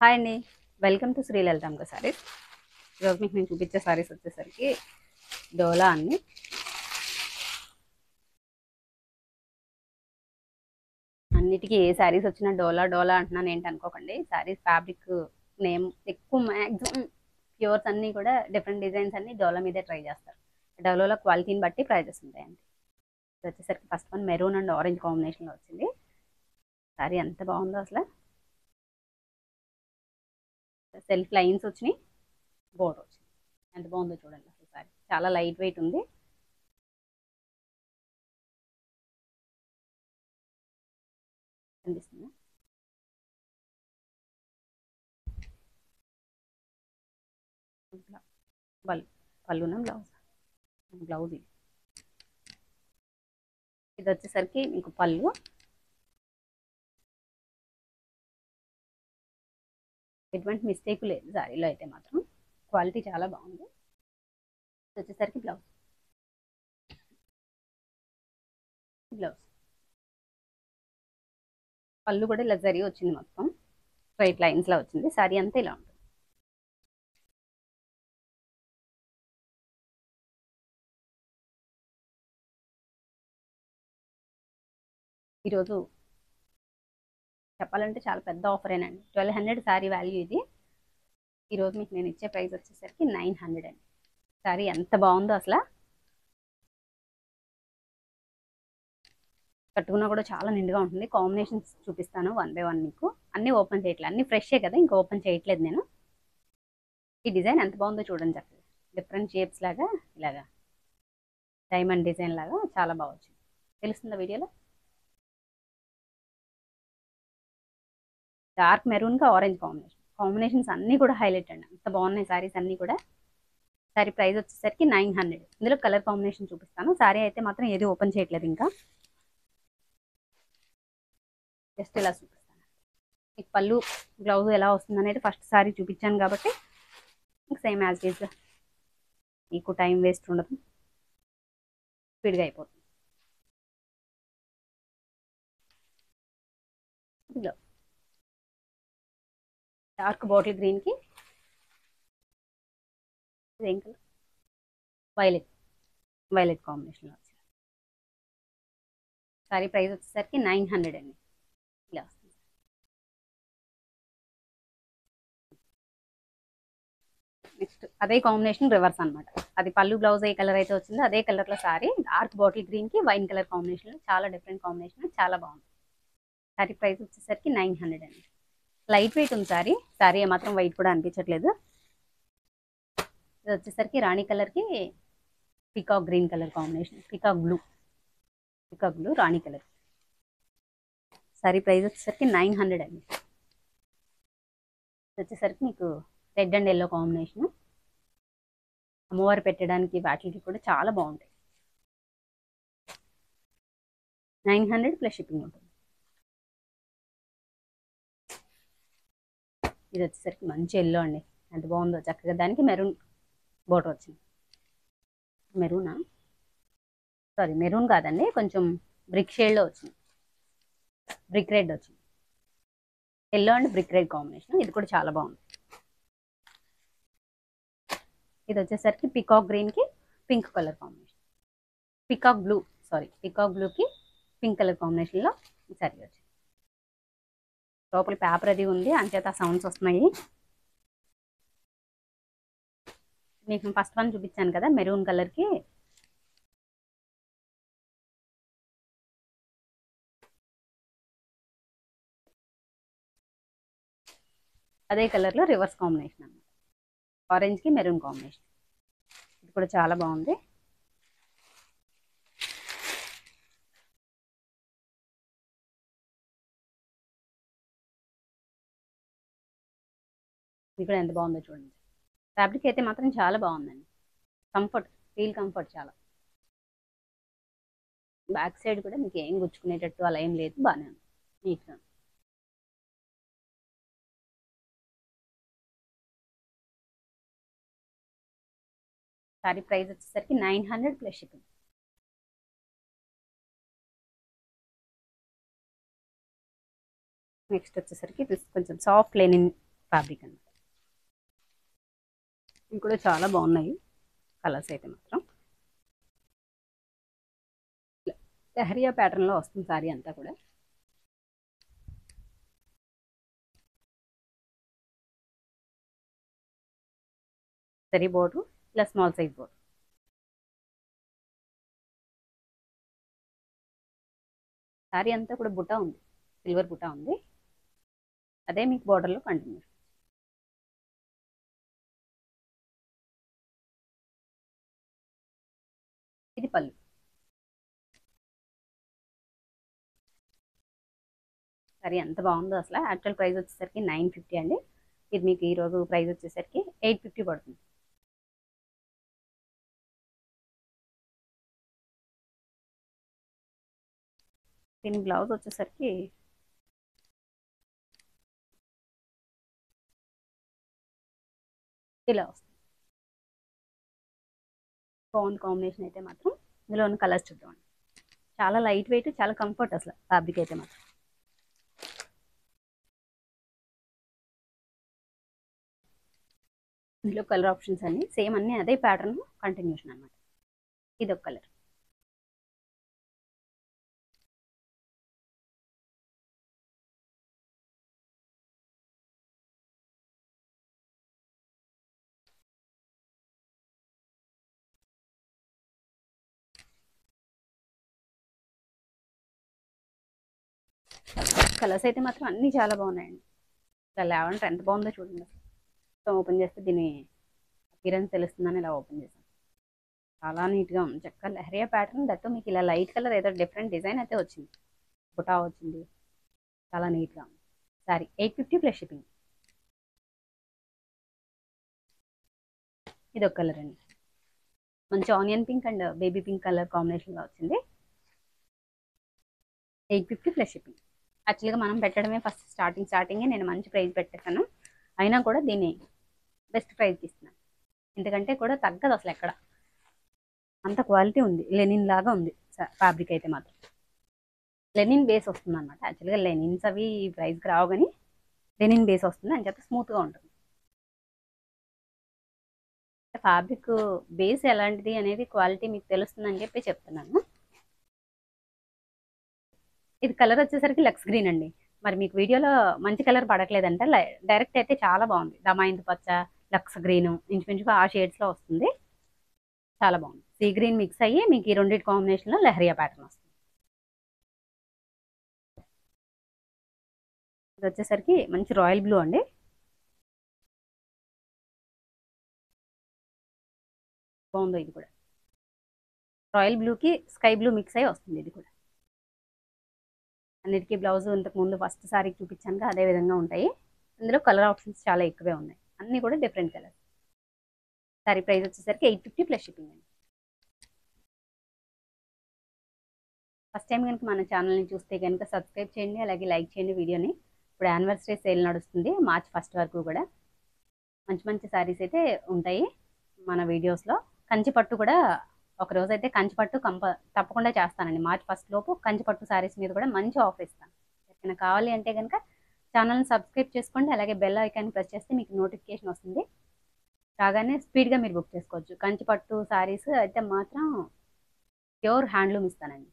Hi అండి. Welcome to Shri Lalithamba sarees. ఈరోజు మీకు నేను చూపించే సారీస్ వచ్చేసరికి డోలా అండి. అన్నిటికీ ఏ సారీస్ వచ్చినా డోలా డోలా అంటున్నాను ఏంటి అనుకోకండి. సారీస్ ఫ్యాబ్రిక్ నేమ్ ఎక్కువ మ్యాక్సిమం ప్యూర్స్ అన్నీ కూడా డిఫరెంట్ డిజైన్స్ అన్ని డోలా మీదే ట్రై చేస్తారు. డోలాలో క్వాలిటీని బట్టి ప్రైజెస్ ఉంటాయండి. ఇది వచ్చేసరికి first one maroon and orange కాంబినేషన్లో వచ్చింది. సారీ ఎంత బాగుందో అసలు. సెల్ఫ్ లైన్స్ వచ్చినాయి, బోర్డర్ వచ్చింది. ఎంత బాగుందో చూడండి అసలు. సారీ చాలా లైట్ వెయిట్ ఉంది. కనిపిస్తుంది పళ్ళున బ్లౌజ్ ఇది వచ్చేసరికి మీకు పళ్ళు, ఎటువంటి మిస్టేక్ లేదు సారీలో అయితే మాత్రం. క్వాలిటీ చాలా బాగుంది. ఇది వచ్చేసరికి బ్లౌజ్ పళ్ళు కూడా ఇలా జరీ వచ్చింది, మొత్తం స్ట్రైట్ లైన్స్లో వచ్చింది. సారీ అంతా ఇలా ఉంటుంది. ఈరోజు చెప్పాలంటే చాలా పెద్ద ఆఫరేనండి. 1200 సారీ వాల్యూ ఇది. ఈరోజు మీకు నేను ఇచ్చే ప్రైస్ వచ్చేసరికి 900 అండి. సారీ ఎంత బాగుందో అసలు. కట్టుకున్నా కూడా చాలా నిండుగా ఉంటుంది. కాంబినేషన్స్ చూపిస్తాను వన్ బై వన్. మీకు అన్నీ ఓపెన్ చేయట్లేదు, అన్నీ ఫ్రెషే కదా, ఇంకా ఓపెన్ చేయట్లేదు నేను. ఈ డిజైన్ ఎంత బాగుందో చూడండి చక్కగా. డిఫరెంట్ షేప్స్ లాగా ఇలాగా డైమండ్ డిజైన్ లాగా చాలా బాగా వచ్చింది. తెలుస్తుందా వీడియోలో? డార్క్ మెరూన్గా ఆరెంజ్ కాంబినేషన్స్ అన్నీ కూడా హైలైట్ అండి. అంత బాగున్నాయి సారీస్ అన్నీ కూడా. సారీ ప్రైస్ వచ్చేసరికి 900. ఇందులో కలర్ కాంబినేషన్ చూపిస్తాను. సారీ అయితే మాత్రం ఏది ఓపెన్ చేయట్లేదు ఇంకా, జస్ట్ ఇలా చూపిస్తాను. మీకు పళ్ళు బ్లౌజ్ ఎలా వస్తుంది అనేది ఫస్ట్ సారీ చూపించాను కాబట్టి మీకు సేమ్ యాజ్ ఈజ్గా, మీకు టైం వేస్ట్ ఉండదు, స్పీడ్గా అయిపోతుంది. డార్క్ బాటిల్ గ్రీన్కి ఇదేం కలర్, వైలెట్ కాంబినేషన్లో వచ్చింది. సారీ ప్రైస్ వచ్చేసరికి 900 అండి. ఇలా వస్తుంది. నెక్స్ట్ అదే కాంబినేషన్ రివర్స్ అనమాట. అది పళ్ళు బ్లౌజ్ ఏ కలర్ అయితే వచ్చిందో అదే కలర్లో సారీ డార్క్ బాటిల్ గ్రీన్కి వైన్ కలర్ కాంబినేషన్లో చాలా డిఫరెంట్ కాంబినేషన్, చాలా బాగుంది. సారీ ప్రైస్ వచ్చేసరికి 900 అండి. లైట్ వెయిట్ ఉంది సారీ. సారీ ఏమాత్రం వైట్ కూడా అనిపించట్లేదు. ఇది వచ్చేసరికి రాణి కలర్కి peacock green colour combination, peacock blue రాణి కలర్. సారీ ప్రైస్ వచ్చేసరికి 900 అండి. ఇది వచ్చేసరికి మీకు రెడ్ అండ్ ఎల్లో కాంబినేషన్, అమ్మవారు పెట్టడానికి వాటికి కూడా చాలా బాగుంటాయి. 900 ప్లస్ షిప్పింగ్ ఉంటుంది. ఇది వచ్చేసరికి మంచి ఎల్లో అండి, ఎంత బాగుందో చక్కగా. దానికి మెరూన్ బోర్డర్ వచ్చింది. మెరూన్ కాదండి, కొంచెం బ్రిక్ షేడ్లో వచ్చింది. బ్రిక్ రెడ్ వచ్చింది. Yellow and brick red combination. ఇది కూడా చాలా బాగుంది. ఇది వచ్చేసరికి పికాక్ గ్రీన్కి పింక్ కలర్ కాంబినేషన్, పికాక్ బ్లూకి పింక్ కలర్ కాంబినేషన్లో సరి వచ్చింది. లోపల పేపర్ అది ఉంది, అంచేత సౌండ్స్ వస్తున్నాయి. మీకు ఫస్ట్ వన్ చూపించాను కదా మెరూన్ కలర్కి, అదే కలర్లో రివర్స్ కాంబినేషన్ అన్నమాట. ఆరెంజ్కి మెరూన్ కాంబినేషన్. ఇది కూడా చాలా బాగుంది. ఇది కూడా ఎంత బాగుందో చూడండి. ఫ్యాబ్రిక్ అయితే మాత్రం చాలా బాగుందండి. ఫీల్ కంఫర్ట్ చాలా. బ్యాక్ సైడ్ కూడా మీకు ఏం గుచ్చుకునేటట్టు అలా ఏం లేదు, బాగానే ఉంది, నీట్గా. సారీ ప్రైస్ వచ్చేసరికి 900 ప్లస్ షిప్పింగ్. నెక్స్ట్ వచ్చేసరికి కొంచెం సాఫ్ట్ లెనిన్ ఫ్యాబ్రిక్ అనమాట. ఇవి కూడా చాలా బాగున్నాయి కలర్స్ అయితే మాత్రం. లెహరియా ప్యాటర్న్లో వస్తుంది సారీ అంతా కూడా. సరీ బోర్డు ఇలా స్మాల్ సైజ్ బోర్డు. సారీ అంతా కూడా బుట్ట ఉంది, సిల్వర్ బుట్ట ఉంది. అదే మీకు బోర్డర్లో కంటిన్యూ. ఇది పళ్ళు. సరే ఎంత బాగుందో అసలు. యాక్చువల్ ప్రైస్ వచ్చేసరికి 950 అండి. ఇది మీకు ఈరోజు ప్రైస్ వచ్చేసరికి 850 పడుతుంది. దీని బ్లౌజ్ వచ్చేసరికి ఇలా వస్తుంది. బాగుంది కాంబినేషన్ అయితే మాత్రం. ఇందులో ఉన్న కలర్స్ చూద్దామండి. చాలా లైట్ వెయిట్, చాలా కంఫర్ట్ అసలు ఫ్యాబ్రిక్ అయితే మాత్రం. ఇందులో కలర్ ఆప్షన్స్ అన్ని సేమ్, అన్ని అదే ప్యాటర్న్ కంటిన్యూషన్ అనమాట. ఇది ఒక కలర్. కలర్స్ అయితే మాత్రం అన్ని చాలా బాగున్నాయండి. ఇలా లేవంటే ఎంత బాగుందో చూడండి. సో ఓపెన్ చేస్తే దీని అపీరెన్స్ తెలుస్తుందని ఇలా ఓపెన్ చేశాను. చాలా నీట్గా ఉంది. చక్కగా లెహరియా ప్యాటర్న్, దట్టు మీకు ఇలా లైట్ కలర్ ఏదో డిఫరెంట్ డిజైన్ అయితే వచ్చింది, బుటా వచ్చింది. చాలా నీట్గా ఉంది సారీ. 850 plus shipping. ఇది ఒక కలర్ అండి, మంచి onion pink and baby pink colour కాంబినేషన్గా వచ్చింది. 850 ప్లస్ షిప్పింగ్. యాక్చువల్గా మనం పెట్టడమే ఫస్ట్ స్టార్టింగే నేను మంచి ప్రైస్ పెట్టేశాను, అయినా కూడా దీన్ని బెస్ట్ ప్రైస్కి ఇస్తున్నాను. ఎందుకంటే కూడా తగ్గదు అసలు ఎక్కడ, అంత క్వాలిటీ ఉంది. లెనిన్ లాగా ఉంది ఫ్యాబ్రిక్ అయితే మాత్రం. లెనిన్ బేస్ వస్తుంది అనమాట. యాక్చువల్గా లెనిన్స్ అవి ప్రైస్కి రావు, కానీ లెనిన్ బేస్ వస్తుంది అని చెప్పి స్మూత్గా ఉంటుంది. ఫ్యాబ్రిక్ బేస్ ఎలాంటిది అనేది క్వాలిటీ మీకు తెలుస్తుంది అని చెప్పి చెప్తున్నాను. ఇది కలర్ వచ్చేసరికి లక్స్ గ్రీన్ అండి. మరి మీకు వీడియోలో మంచి కలర్ పడట్లేదంటే డైరెక్ట్ అయితే చాలా బాగుంది. దమాయింది పచ్చ, లక్స్ గ్రీన్, ఇంచుమించుగా ఆ షేడ్స్లో వస్తుంది. చాలా బాగుంది. సీ గ్రీన్ మిక్స్ అయ్యి మీకు ఈ రెండింటి కాంబినేషన్లో లెహరియా ప్యాటర్న్ వస్తుంది. ఇది వచ్చేసరికి మంచి రాయల్ బ్లూ అండి. బాగుందో ఇది కూడా. రాయల్ బ్లూకి స్కై బ్లూ మిక్స్ అయ్యి వస్తుంది ఇది కూడా. అన్నిటికీ బ్లౌజ్ ఇంతకు ముందు ఫస్ట్ సారీకి చూపించాను అదే విధంగా ఉంటాయి. ఇందులో కలర్ ఆప్షన్స్ చాలా ఎక్కువే ఉన్నాయి, అన్నీ కూడా డిఫరెంట్ కలర్. సారీ ప్రైస్ వచ్చేసరికి 850 ప్లస్ షిప్పింగ్ అండి. ఫస్ట్ టైం కనుక మన ఛానల్ని చూస్తే కనుక సబ్స్క్రైబ్ చేయండి, అలాగే లైక్ చేయండి వీడియోని. ఇప్పుడు యానివర్సరీ సేల్ నడుస్తుంది మార్చ్ 1 వరకు కూడా. మంచి మంచి శారీస్ అయితే ఉంటాయి మన వీడియోస్లో. కంచిపట్టు కూడా ఒకరోజు అయితే కంచిపట్టు తప్పకుండా చేస్తానండి. మార్చ్ 1 లోపు కంచిపట్టు శారీస్ మీద కూడా మంచి ఆఫర్ ఇస్తాను. ఎవరికైనా కావాలి అంటే కనుక ఛానల్ని సబ్స్క్రైబ్ చేసుకోండి, అలాగే బెల్ ఐకాన్ ప్రెస్ చేస్తే మీకు నోటిఫికేషన్ వస్తుంది. రాగానే స్పీడ్గా మీరు బుక్ చేసుకోవచ్చు. కంచిపట్టు శారీస్ అయితే మాత్రం ప్యూర్ హ్యాండ్లూమ్ ఇస్తానండి.